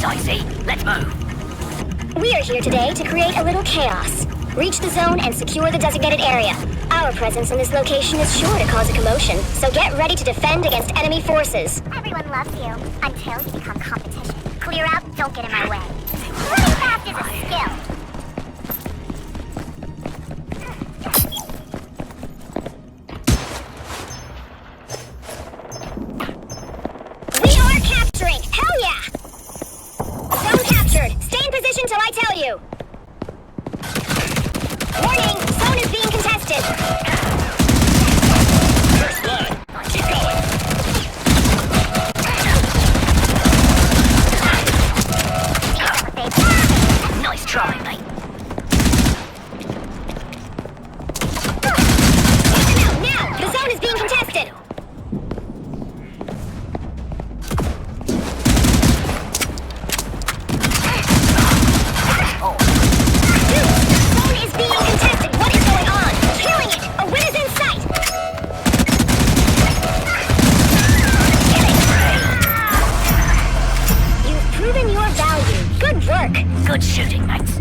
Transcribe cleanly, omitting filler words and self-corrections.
Precisely. Let's move. We are here today to create a little chaos. Reach the zone and secure the designated area. Our presence in this location is sure to cause a commotion, so get ready to defend against enemy forces. Everyone loves you, until you become competition. Clear out, don't get in my way. Running fast is a skill. We are capturing! Hell yeah! Zone captured! Stay in position till I tell you! Warning! Zone is being contested! First blood. Keep going. Nice try, mate. Get them out now! The zone is being contested! Zone is being contested! What is going on? Killing it! A win is in sight! You've proven your value. Good work! Good shooting, mates.